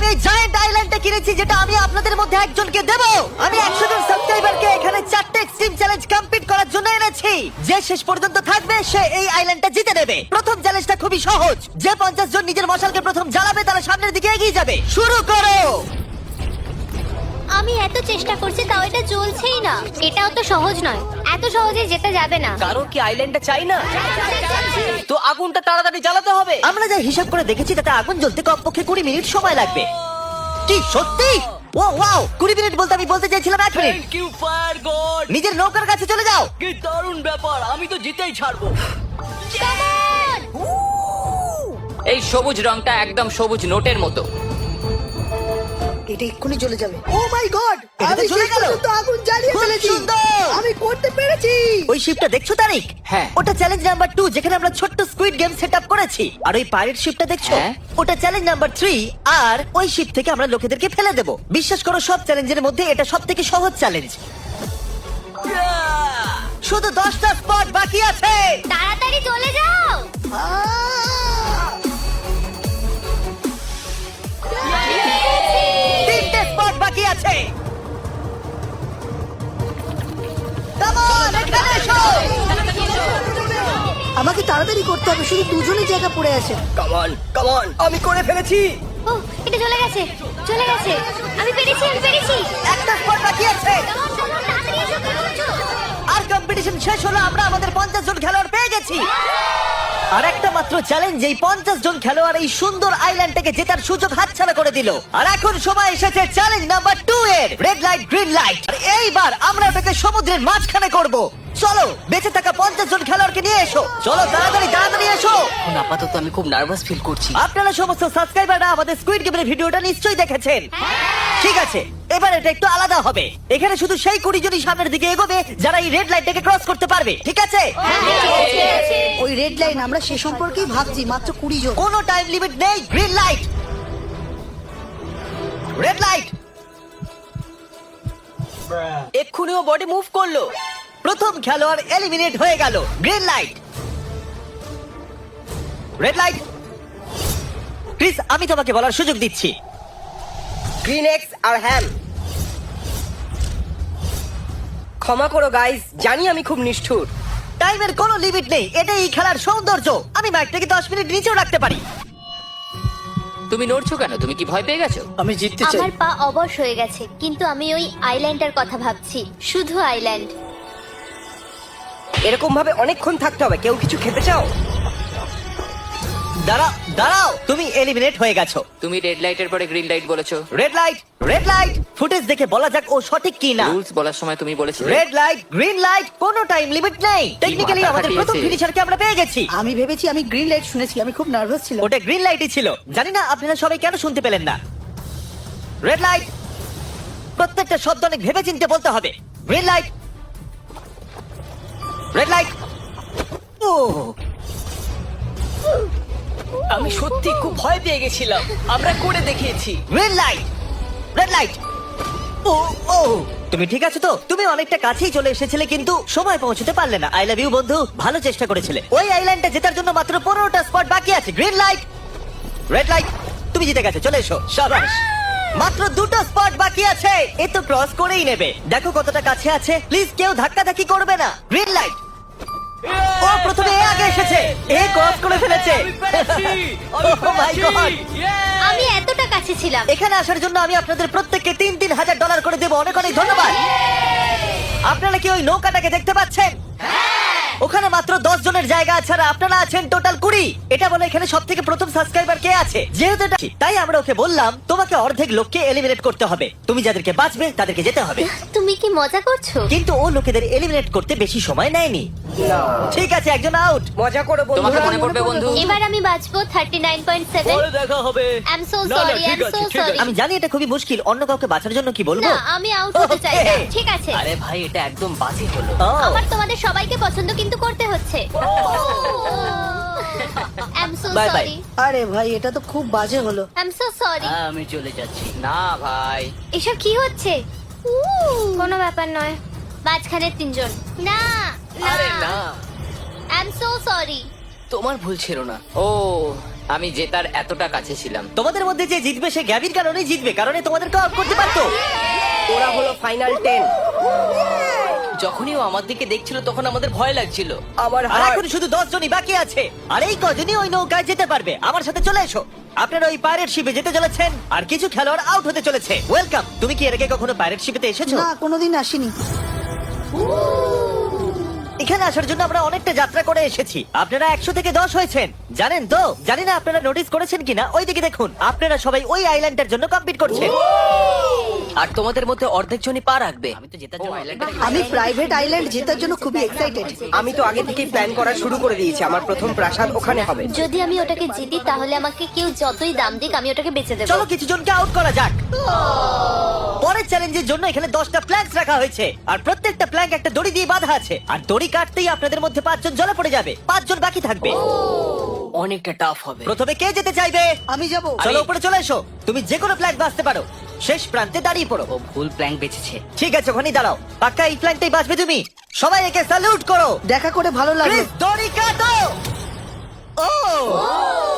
এই জায়ান্ট আইল্যান্ডটা কিনেছি, যেটা আমি আপনাদের মধ্যে একজনকে দেব। আমি 100 জন সাবস্ক্রাইবারকে এখানে 4টে এক্সট্রিম চ্যালেঞ্জ কমপ্লিট করার জন্য এনেছি। যে শেষ পর্যন্ত থাকবে সে এই আইল্যান্ডটা জিতে নেবে। প্রথম চ্যালেঞ্জটা খুবই সহজ। যে 50 জন নিজের মশালকে প্রথম জ্বালাবে তারা সামনের দিকে এগিয়ে যাবে। শুরু করো। আমি এত চেষ্টা করছি তাও এটা চলছেই না। এটাও তো সহজ নয়, এত সহজে যেতে যাবে না। কারো কি আইল্যান্ডটা চাই না? তো আগুনটা তাড়াতাড়ি জ্বালাতে হবে। আমরা যা হিসাব করে দেখেছি তাতে আগুন জ্বলতে কমপক্ষে 20 মিনিট সময় লাগবে। কি সত্যি? ও ওয়াও, 20 মিনিট বলতে আমি বলতে চাইছিলাম 1 মিনিট। Thank you fire God. নিজের নৌকার কাছে চলে যাও। কি দারুণ ব্যাপার, আমি তো জিতেই ছাড়বো। এই সবুজ রংটা একদম সবুজ নোটের মতো। এটা এক্ষুনি চলে যাবে। ও মাই গড, এটা তো আমি চলে শেষ গেল। পর্যন্ত আগুন জ্বালিয়ে খুব ফেলেছি। সুন্দর। আমি করতে পেরেছি। ওই শিপটা দেখছো তারিক? হ্যাঁ। ওটা চ্যালেঞ্জ নাম্বার 2, যেখানে আমরা ছোট্ট স্কুইড গেম সেটআপ করেছি। আর ওই পাইরেট শিপটা দেখছো? হ্যাঁ। ওটা চ্যালেঞ্জ নাম্বার 3। আর ওই শিপ থেকে আমরা লোকেদেরকে ফেলে দেব। বিশ্বাস করো, সব চ্যালেঞ্জের মধ্যে এটা সবথেকে সহজ চ্যালেঞ্জ। শুধু 10টা স্পট বাকি আছে। তাড়াতাড়ি চলে যাও। তিনটে স্পট বাকি আছে। Come on, এখানে এসো। আমাকে তাড়াতাড়ি করতে হবে, শুধু দুজনই জায়গা পড়ে আছে। কাম অন, আমি করে ফেলেছি। ও, এটা চলে গেছে, চলে গেছে। আমি পেরেছি, আমি পেরেছি। একটা স্পট বাকি আছে। Come on, come on, তাড়াতাড়ি এসো, কি করছো? আর কম্পিটিশন শেষ হলো, আমরা আমাদের 50 জন খেলোয়াড় পেয়ে গেছি। আর একটা মাত্র চ্যালেঞ্জ, এই 50 জন খেলোয়াড় এই সুন্দর আইল্যান্ডটাকে জেতার সুযোগ হাতছাড়া করে দিল। আর এখন সময় এসেছে চ্যালেঞ্জ নাম্বার 2 এর, রেড লাইট গ্রিন লাইট। আর এইবার আমরা এটাকে সমুদ্রের মাঝখানে করব। চলো, বেঁচে থাকা 50 জন খেলোয়াড়কে নিয়ে এসো। চলো তাড়াতাড়ি তাড়াতাড়ি এসো। এখন আপাতত আমি খুব নার্ভাস ফিল করছি। আপনারা সমস্ত সাবস্ক্রাইবাররা আমাদের স্কুইড গেমের ভিডিওটা নিশ্চয়ই দেখেছেন। ঠিক আছে, এবার এটা একটু আলাদা হবে। এখানে শুধু সেই 20 জনই সামনের দিকে এগোবে যারা এই রেড লাইটটাকে ক্রস করতে পারবে। ঠিক আছে? ওই রেড লাইন, আমরা সে সম্পর্কেই ভাবছি। মাত্র 20 জন। কোনো টাইম লিমিট নেই। Green light, red light. এক্ষুনি ও বডি মুভ করলো। প্রথম খেলোয়াড় এলিমিনেট হয়ে গেল। Green light, red light. Please, আমি তোমাকে বলার সুযোগ দিচ্ছি। গ্রিন এক্স আর হ্যাম, ক্ষমা করো গাইস, জানি আমি খুব নিষ্ঠুর। টাইমের কোনো লিমিট নেই, এটাই এই খেলার সৌন্দর্য। আমি ম্যাচটাকে 10 মিনিট নিচেও রাখতে পারি। তুমি নড়ছো কেন? তুমি কি ভয় পেয়ে গেছো? আমি জিততে চাই। আমার পা অবশ হয়ে গেছে, কিন্তু আমি ওই আইল্যান্ডের কথা ভাবছি। শুধু আইল্যান্ড। এরকম ভাবে অনেকক্ষণ থাকতে হবে। কেউ কিছু খেতে চাও? দাঁড়াও দাঁড়াও, তুমি এলিমিনেট হয়ে গেছো। তুমি রেড লাইটের পরে গ্রিন লাইট বলেছো। Red light, red light. Footage দেখে বলা যাক ও সঠিক কি না। রুলস বলার সময় তুমি বলেছিলে। রেড লাইট, গ্রিন লাইট, কোনো টাইম লিমিট নেই। টেকনিক্যালি মাথা আমাদের প্রথম খাটিয়েছে। ফিনিশারকে আমরা পেয়ে গেছি। আমি ভেবেছি, আমি গ্রিন লাইট শুনেছি, আমি খুব নার্ভাস ছিলাম। ওটা গ্রিন লাইটই ছিল। জানি না আপনারা সবাই কেন শুনতে পেলেন না। রেড লাইট, প্রত্যেকটা শব্দ অনেক ভেবেচিন্তে বলতে হবে। Green light, red light. ও, আমি সত্যি খুব ভয় পেয়ে গেছিলাম। আমরা করে দেখিয়েছি। Green light, red light. ও ও, তুমি ঠিক আছো তো? তুমি অনেকটা কাছেই চলে এসেছিলে, কিন্তু সময় পৌঁছতে পারলে না। আই লাভ ইউ বন্ধু, ভালো চেষ্টা করেছিলে। ওই আইল্যান্ডটা জেতার জন্য মাত্র 15টা স্পট বাকি আছে। গ্রিন লাইট, রেড লাইট, তুমি জিতে গেছো। চলে এসো। শাবাশ। মাত্র 2টো স্পট বাকি আছে। এ তো ক্রস করেই নেবে। দেখো কতটা কাছে আছে। প্লিজ কেউ ধাক্কাধাক্কি করবে না। Green light. ও প্রথমে এ আগে এসেছে। এ ক্রস করে ফেলেছে। Oh my God! আমি এতটা কাছে ছিলাম। এখানে আসার জন্য আমি আপনাদের প্রত্যেককে $3,000 করে দেবো। অনেক অনেক ধন্যবাদ। আপনারা কি ওই নৌকাটাকে দেখতে পাচ্ছেন? ওখানে মাত্র 10 জনের জায়গা আছে, আর আপনারা আছেন টোটাল 20। এটা বলে এখানে সব থেকে প্রথম সাবস্ক্রাইবার কে আছে? যেহেতু এটা, তাই আমরা ওকে বললাম তোমাকে অর্ধেক লোককে এলিমিনেট করতে হবে। তুমি যাদেরকে বাঁচবে তাদেরকে যেতে হবে। তুমি কি মজা করছো? কিন্তু ও লোকেদের এলিমিনেট করতে বেশি সময় নেয়নি। ঠিক আছে, একজন আউট। মজা করো তোমাকে বন্ধুরা। মনে পড়বে বন্ধু। এবার আমি বাঁচবো 39.7। পরে দেখা হবে। I'm so না, না, sorry, ঠিক I'm আছে, so ঠিক আছে। sorry. আমি জানি এটা খুবই মুশকিল। অন্য কাউকে বাঁচার জন্য কি বলবো? না, আমি আউট হতে চাই না। ঠিক আছে। আরে ভাই, এটা একদম বাজে হলো। ও, আমার তোমাদের সবাইকে পছন্দ কিন্তু করতে হচ্ছে। I'm so Bye bye. sorry. আরে ভাই, এটা তো খুব বাজে হলো। I'm so sorry. আমি চলে যাচ্ছি। না ভাই, এসব কি হচ্ছে? কোনো ব্যাপার নয়। মাঝখানে 3 জন। না, আরে না, I'm so sorry. তোমার ভুল ছিল না। ও আমি জেতার এতটা কাছে ছিলাম। তোমাদের মধ্যে যে জিতবে সে গ্যাবির কারণেই জিতবে, কারণে তোমাদেরকে আউট করতে পারতো। ওরা হলো ফাইনাল 10। যখনই ও আমার দিকে দেখছিল তখন আমাদের ভয় লাগছিল। আমার আর হার্ট এখন শুধু 10 জনই বাকি আছে, আর এই কজনই ওই নৌকায় যেতে পারবে। আমার সাথে চলে এসো। আপনারা ওই পাইরেট শিপে যেতে চলেছেন, আর কিছু খেলোয়াড় আউট হতে চলেছে। ওয়েলকাম। তুমি কি এর আগে কখনো পাইরেট শিপেতে এসেছো? না, কোনোদিন আসিনি। এখানে আসার জন্য আমরা অনেকটা যাত্রা করে এসেছি। আপনারা 100 থেকে 10 হয়েছেন, জানেন তো? জানি না আপনারা নোটিস করেছেন কিনা, ওইদিকে দেখুন। আপনারা সবাই ওই আইল্যান্ডের জন্য কম্পিট করছেন। আর তোমাদের মধ্যে অর্ধেক জনই পা রাখবে। আমি তো জেতার জন্য আমি প্রাইভেট আইল্যান্ড জেতার জন্য খুবই এক্সাইটেড। আমি তো আগে থেকেই প্ল্যান করা শুরু করে দিয়েছি, আমার প্রথম প্রাসাদ ওখানে হবে। যদি আমি ওটাকে জিতি তাহলে আমাকে কেউ যতই দাম দিক আমি ওটাকে বেচে দেবো। চলো কিছু জনকে আউট করা যাক। পরের চ্যালেঞ্জের জন্য এখানে 10টা প্ল্যাঙ্কস রাখা হয়েছে, আর প্রত্যেকটা প্ল্যাঙ্ক একটা দড়ি দিয়ে বাঁধা আছে। আর দড়ি কাটতেই আপনাদের মধ্যে 5 জন জলে পড়ে যাবে, 5 জন বাকি থাকবে। অনেকটা টাফ হবে। প্রথমে কে যেতে চাইবে? আমি যাব। চলো উপরে চলে এসো। তুমি যে কোনো প্ল্যাঙ্ক বাঁচতে পারো। শেষ প্রান্তে দাঁড়িয়ে পড়ো। ভুল প্ল্যান বেঁচেছে। ঠিক আছে, ওখানেই দাঁড়াও। পাক্কা এই প্ল্যাঙ্কটাই বাঁচবে তুমি। সবাই একে স্যালুট করো। দেখা করে ভালো লাগলো। ক্রিস, দড়ি কাটো। ও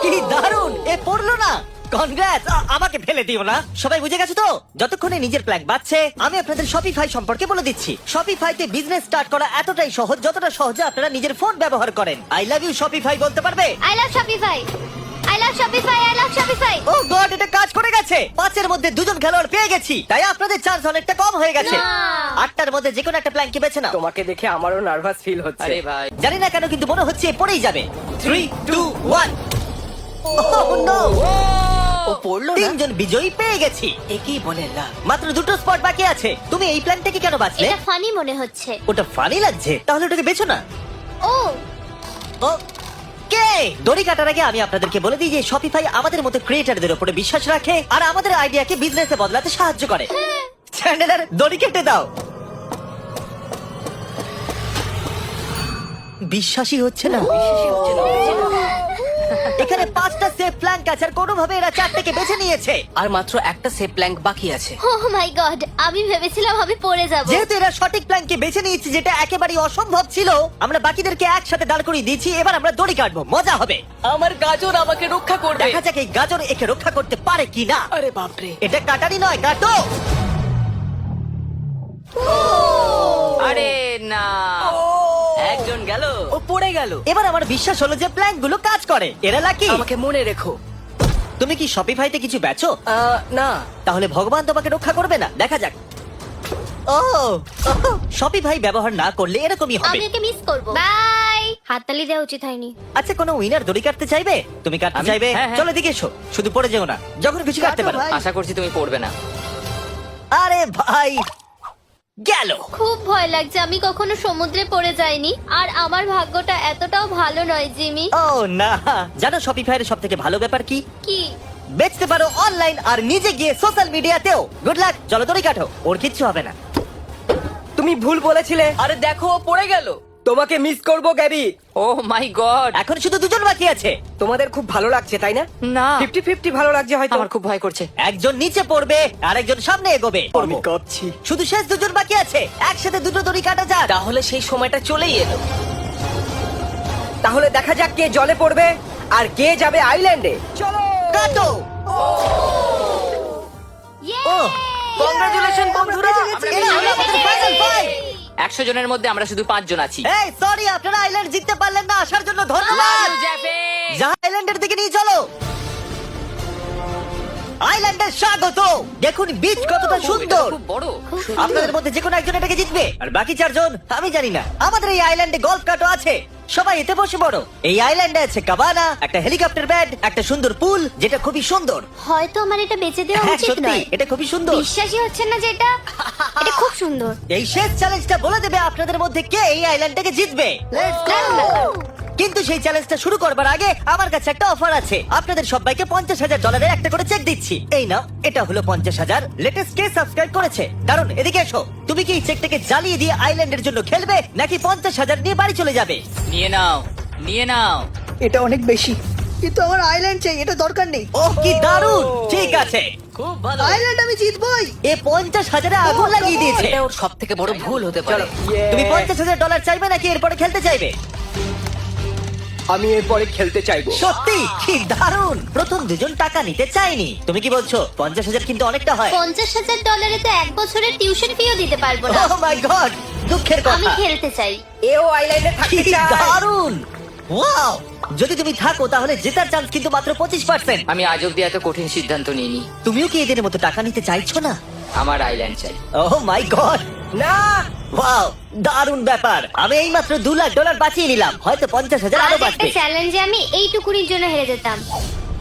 কি দারুণ! এ পড়লো না। কনগ্রাটস! আমাকে ফেলে দিও না। সবাই বুঝে গেছো তো? যতক্ষণে নিজের প্ল্যান বাঁচছে, আমি আপনাদের শপিফাই সম্পর্কে বলে দিচ্ছি। শপিফাইতে বিজনেস স্টার্ট করা এতটাই সহজ যতটা সহজে আপনারা নিজের ফোন ব্যবহার করেন। আই লাভ ইউ শপিফাই বলতে পারবে? I love Shopify, I love Shopify, I love Shopify. Oh God, এটা কাজ করে গেছে। 5 এর মধ্যে 2 জন খেলোয়াড় পেয়ে গেছি, তাই আপনাদের চান্স অনেকটা কম হয়ে গেছে। না। 8টার মধ্যে যে কোনো একটা প্ল্যানকে বেছে নাও। তোমাকে দেখে আমারও নার্ভাস ফিল হচ্ছে। আরে ভাই, জানি না কেন কিন্তু মনে হচ্ছে এ পড়েই যাবে। 3, 2, 1। Oh no! ও পড়লো না। 3 জন বিজয়ী পেয়ে গেছি। একই বলে না। মাত্র 2টো স্পট বাকি আছে। তুমি এই প্ল্যানটাকে কেন বাঁচলে? এটা ফানি মনে হচ্ছে। ওটা ফানি লাগছে, তাহলে ওটাকে বেছো না। ও ও কে? দড়ি কাটার আগে আমি আপনাদেরকে বলে দিই যে শপিফাই আমাদের মতো ক্রিয়েটারদের উপরে বিশ্বাস রাখে, আর আমাদের আইডিয়াকে বিজনেসে বদলাতে সাহায্য করে। চ্যানেলের দড়ি কেটে দাও। বিশ্বাসই হচ্ছে না। এখানে 5টা সেফ প্ল্যাঙ্ক আছে, আর কোনোভাবে এরা 4টাকে বেছে নিয়েছে। আর মাত্র একটা সেফ প্ল্যাঙ্ক বাকি আছে। ও মাই গড, আমি ভেবেছিলাম আমি পড়ে যাব। যেহেতু এরা সঠিক প্ল্যানকে বেছে নিয়েছে, যেটা একেবারেই অসম্ভব ছিল, আমরা বাকিদেরকে একসাথে দাঁড় করিয়ে দিয়েছি। এবার আমরা দড়ি কাটবো, মজা হবে। আমার গাজর আমাকে রক্ষা করবে। দেখা যাক এই গাজর একে রক্ষা করতে পারে কিনা। আরে বাপরে। এটা কাটারি নয়, কাটো। আরে না, একজন গেল। ও পড়ে গেল। এবার আমার বিশ্বাস হলো যে প্ল্যান গুলো কাজ করে। এরা লাকি। আমাকে মনে রেখো। তুমি কি শপিফাইতে কিছু বেচো? না। তাহলে ভগবান তোমাকে রক্ষা করবে না। দেখা যাক। ও শপিফাই ব্যবহার না করলে এরকমই হবে। আমি ওকে মিস করব। বাই। হাততালি দেওয়া উচিত হয়নি। আচ্ছা, কোনো উইনার দড়ি কাটতে চাইবে? তুমি কাটতে আমি? চাইবে? হ্যাঁ, হ্যাঁ। চলো এদিকে এসো। শুধু পড়ে যেও না, যখন খুশি কাটতে কাটো পারো। ভাই। আশা করছি তুমি পড়বে না। আরে ভাই, গেল। খুব ভয় লাগছে, আমি কখনো সমুদ্রে পড়ে যাইনি, আর আমার ভাগ্যটা এতটাও ভালো নয় জিমি। ও না, জানো শপিফাইয়ের সব থেকে ভালো ব্যাপার কি? কি? বেচতে পারো অনলাইন আর নিজে গিয়ে সোশ্যাল মিডিয়াতেও। Good luck. চলো দড়ি কাটো, ওর কিচ্ছু হবে না। তুমি ভুল বলেছিলে। আরে দেখো ও পড়ে গেল। তোমাকে মিস করব গ্যাবি। ও মাই গড। এখন শুধু 2 জন বাকি আছে। তোমাদের খুব ভালো লাগছে তাই না? না, 50-50 ভালো লাগছে হয়তো। আমার খুব ভয় করছে। একজন নিচে পড়বে আর একজন সামনে এগোবে। আমি কাঁপছি। শুধু শেষ 2 জন বাকি আছে। একসাথে 2টো দড়ি কাটা যাক। তাহলে সেই সময়টা চলেই এলো। তাহলে দেখা যাক কে জলে পড়বে আর কে যাবে আইল্যান্ডে। চলো। কাটো। ও কংগ্রাচুলেশন বন্ধুরা। এরা হলো আমাদের ফাইনাল 5। 100 জনের মধ্যে আমরা শুধু 5 জন আছি। এই সরি, আপনারা আইল্যান্ড জিততে পারলেন না। আসার জন্য ধন্যবাদ। যা আইল্যান্ডের দিকে নিয়ে চলো। আইল্যান্ডে স্বাগত। দেখুন বিচ কতটা সুন্দর। খুব বড়। আপনাদের মধ্যে যে কোনো একজন এটাকে জিতবে, আর বাকি 4 জন আমি জানি না। আমাদের এই আইল্যান্ডে গলফ কার্টও আছে, সবাই এতে বসে পড়ো। এই আইল্যান্ডে আছে কাবানা, একটা হেলিকপ্টার ব্যাড, একটা সুন্দর পুল যেটা খুবই সুন্দর। হয়তো আমার এটা বেচে দেওয়া হ্যাঁ উচিত সত্যি, নয়। এটা খুবই সুন্দর। বিশ্বাসই হচ্ছে না যে এটা খুব সুন্দর। এই শেষ চ্যালেঞ্জটা বলে দেবে আপনাদের মধ্যে কে এই আইল্যান্ডটাকে জিতবে। কিন্তু সেই চ্যালেঞ্জটা শুরু করবার আগে আমার কাছে একটা অফার আছে। আপনাদের সবাইকে $50,000 একটা করে চেক দিচ্ছি। এই নাও, এটা হলো 50,000। লেটেস্ট কে সাবস্ক্রাইব করেছে? কারণ এদিকে এসো। তুমি কি এই চেকটাকে জ্বালিয়ে দিয়ে আইল্যান্ডের জন্য খেলবে, নাকি 50,000 নিয়ে বাড়ি চলে যাবে? নিয়ে নাও, নিয়ে নাও। এটা অনেক বেশি, কিন্তু আমার আইল্যান্ড চাই, এটা দরকার নেই। ও কি দারুণ। ঠিক আছে, খুব ভালো। আইল্যান্ড আমি জিতবই। এ 50,000-এ আগুন লাগিয়ে দিয়েছে। এটা ওর সবথেকে বড় ভুল হতে পারে। ইয়ে। তুমি $50,000 চাইবে নাকি এরপরে খেলতে চাইবে? আমি এরপরে খেলতে চাইবো। সত্যি কি দারুণ। প্রথম দুজন টাকা নিতে চাইনি। তুমি কি বলছো 50,000 কিন্তু অনেকটা হয়? $50,000 তো এক বছরের টিউশন ফিও দিতে পারবো না। ও মাই গড, দুঃখের আমি কথা। খেলতে চাই। এও আইল্যান্ডে কি থাকতে চায়। দারুণ। ওয়াও, যদি তুমি থাকো তাহলে জেতার চান্স কিন্তু মাত্র 25%। আমি আজ অব্দি এত কঠিন সিদ্ধান্ত নিইনি। তুমিও কি এদের মতো টাকা নিতে চাইছো না? আমার আইল্যান্ড চাই। ও মাই গড, না, ওয়াও, দারুণ ব্যাপার। আমি এই মাত্র $2 লাখ বাঁচিয়ে নিলাম, হয়তো 50,000 আরো আজ একটা বাঁচবে। চ্যালেঞ্জে আমি এইটুকুনির জন্য হেরে যেতাম,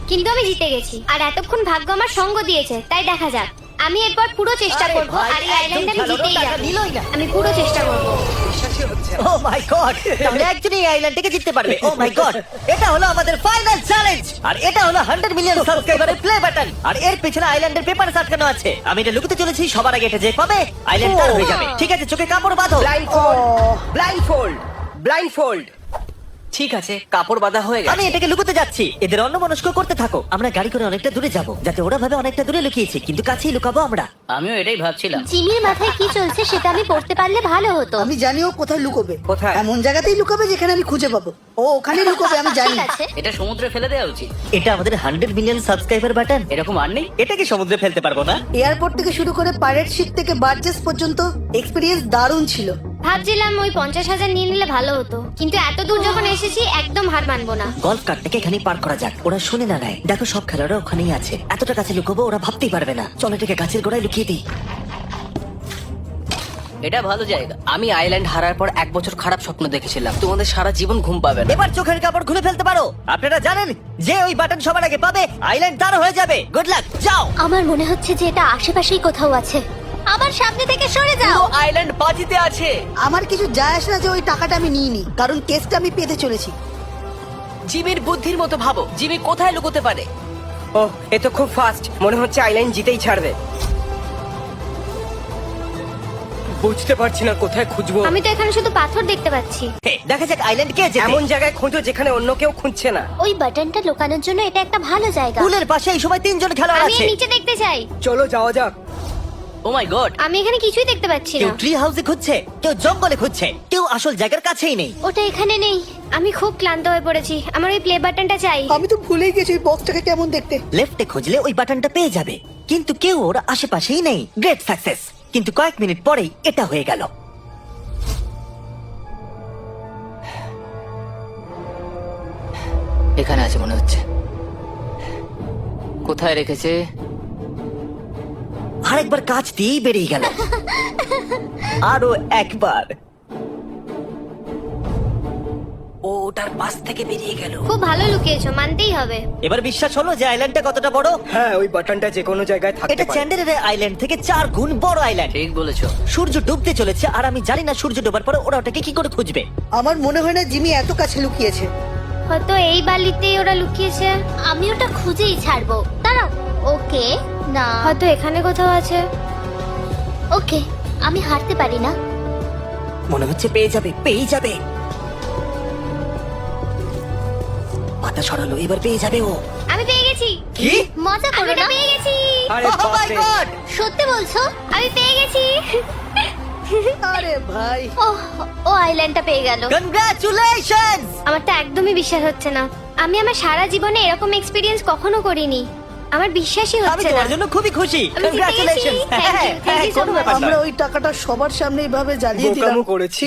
কিন্তু আমি জিতে গেছি। আর এতক্ষণ ভাগ্য আমার সঙ্গ দিয়েছে, তাই দেখা যাক। আমি এরপর পুরো চেষ্টা আরে করব, ভাই, আর এই আইল্যান্ডে আমি একদম জিতেই খেলোয়াড় টাকা যাব। নিলই না। আমি পুরো চেষ্টা করব। বিশ্বাসই হচ্ছে না। ও মাই গড, তাহলে একজনই এই আইল্যান্ডটাকে জিততে পারবে। ও মাই গড, এটা হলো আমাদের ফাইনাল চ্যালেঞ্জ। আর এটা হলো 100 মিলিয়ন সাবস্ক্রাইবারের প্লে বাটন। আর এর পেছনে আইল্যান্ডের পেপার আটকানো আছে। আমি এটা লুকাতে চলেছি, সবার আগে এটা যে পাবে আইল্যান্ড তার হয়ে যাবে। ঠিক আছে, চোখে কাপড় বাঁধো। ব্লাইন্ডফোল্ড, ব্লাইন্ডফোল্ড। ঠিক আছে, কাপড় বাঁধা হয়ে আমি গেছে। এটাকে লুকাতে যাচ্ছি, এদের অন্যমনস্ক করতে থাকো। আমরা গাড়ি করে অনেকটা দূরে যাব, যাতে ওরা ভাবে অনেকটা দূরে লুকিয়েছি, কিন্তু কাছেই লুকাবো আমরা। আমিও এটাই ভাবছিলাম। জিমির মাথায় কি চলছে সেটা আমি পড়তে পারলে ভালো হতো। আমি জানিও কোথায় লুকোবে। কোথায়? এমন জায়গাতেই লুকাবে যেখানে আমি খুঁজে পাবো। ও ওখানে লুকোবে, আমি জানি। ঠিক আছে। এটা সমুদ্রে ফেলে দেওয়া উচিত। এটা আমাদের 100 মিলিয়ন সাবস্ক্রাইবার বাটন। এরকম আর নেই। এটাকে সমুদ্রে ফেলতে পারবো না। এয়ারপোর্ট থেকে শুরু করে পাইরেট শিপ থেকে বার্জেস পর্যন্ত এক্সপিরিয়েন্স দারুণ ছিল। ভাবছিলাম ওই 50,000 নিয়ে নিলে ভালো হতো, কিন্তু এত দূর যখন এসেছি একদম হার মানবো না। গলফ কার্টটাকে এখানেই পার করা যাক, ওরা শুনে না নেয়। দেখো সব খেলোয়াড়রা ওখানেই আছে, এতটা কাছে লুকোবো ওরা ভাবতেই পারবে না। চলো এটাকে গাছের গোড়ায় লুকিয়ে দিই। এটা ভালো জায়গা। আমি আইল্যান্ড হারার পর 1 বছর খারাপ স্বপ্ন দেখেছিলাম। তোমাদের সারা জীবন ঘুম পাবে না। এবার চোখের কাপড় খুলে ফেলতে পারো। আপনারা জানেন যে ওই বাটন সবার আগে পাবে আইল্যান্ড তার হয়ে যাবে। গুড লাক, যাও। আমার মনে হচ্ছে যে এটা আশেপাশেই কোথাও আছে। আমার সামনে থেকে সরে যাও। পুরো আইল্যান্ড বাজিতে আছে। আমার কিছু যায় আসে না যে ওই টাকাটা আমি নিইনি, কারণ কেসটা আমি পেতে চলেছি। জিমির বুদ্ধির মতো ভাবো, জিমি কোথায় লুকোতে পারে? ও, এ তো খুব ফাস্ট। মনে হচ্ছে আইল্যান্ড জিতেই ছাড়বে। বুঝতে পারছি না কোথায় খুঁজবো। আমি তো এখানে শুধু পাথর দেখতে পাচ্ছি। হে, দেখা যাক আইল্যান্ড কে জেতে। এমন জায়গায় খুঁজো যেখানে অন্য কেউ খুঁজছে না। ওই বাটনটা লুকানোর জন্য এটা একটা ভালো জায়গা। পুলের পাশে এই সময় 3 জন খেলোয়াড় আমি আছে। এর নিচে দেখতে চাই। চলো যাওয়া যাক। ও মাই গড, আমি এখানে কিছুই দেখতে পাচ্ছি কেউ না। ট্রি হাউসে খুঁজছে, কেউ জঙ্গলে খুঁজছে, কেউ আসল জায়গার কাছেই নেই। ওটা এখানে নেই। আমি খুব ক্লান্ত হয়ে পড়েছি, আমার ওই প্লে বাটনটা চাই। আমি তো ভুলেই গেছি ওই বক্সটাকে কেমন দেখতে। লেফটে খুঁজলে ওই বাটনটা পেয়ে যাবে, কিন্তু কেউ ওর আশেপাশেই নেই। Great success. কিন্তু কয়েক মিনিট পরেই এটা হয়ে গেল। এখানে আছে মনে হচ্ছে। কোথায় রেখেছে? আরেকবার কাজ দিয়েই বেরিয়ে গেল। আরো একবার। ও ওটার পাশ থেকে বেরিয়ে গেল। খুব ভালো লুকিয়েছো, মানতেই হবে। এবার বিশ্বাস হলো যে আইল্যান্ডটা কতটা বড়। হ্যাঁ, ওই বাটনটা যে কোনো জায়গায় থাকতে এটা পারে। চ্যান্ডেলের আইল্যান্ড থেকে 4 গুণ বড় আইল্যান্ড। ঠিক বলেছো। সূর্য ডুবতে চলেছে, আর আমি জানি না সূর্য ডোবার পরে ওরা ওটাকে কি করে খুঁজবে। আমার মনে হয় না জিমি এত কাছে লুকিয়েছে। হয়তো এই বালিতেই ওরা লুকিয়েছে। আমি ওটা খুঁজেই ছাড়বো। দাঁড়াও। ওকে, না হয়তো এখানে কোথাও আছে। ওকে, আমি হারতে পারি না। মনে হচ্ছে পেয়ে যাবে, পেয়ে যাবে। মাথা সরালো, এবার পেয়ে যাবে ও। আমি পেয়ে গেছি। কি? মজা করো না। পেয়ে গেছি। আরে Oh my বাপরে। God! সত্যি বলছো? আমি পেয়ে গেছি। আরে ভাই, ও আইল্যান্ডটা পেয়ে গেল। Congratulations! আমার তো একদমই বিশ্বাস হচ্ছে না। আমি আমার সারা জীবনে এরকম এক্সপিরিয়েন্স কখনো করিনি। আমার বিশ্বাসই আমি হচ্ছে না। তোমার জন্য খুবই খুশি। আমি জিতে গেছি। Congratulations! Thank you, thank you so কোনো much. ব্যাপার আমরা নয়। ওই টাকাটা সবার সামনে এইভাবে জ্বালিয়ে দিলাম। বোকামো করেছি।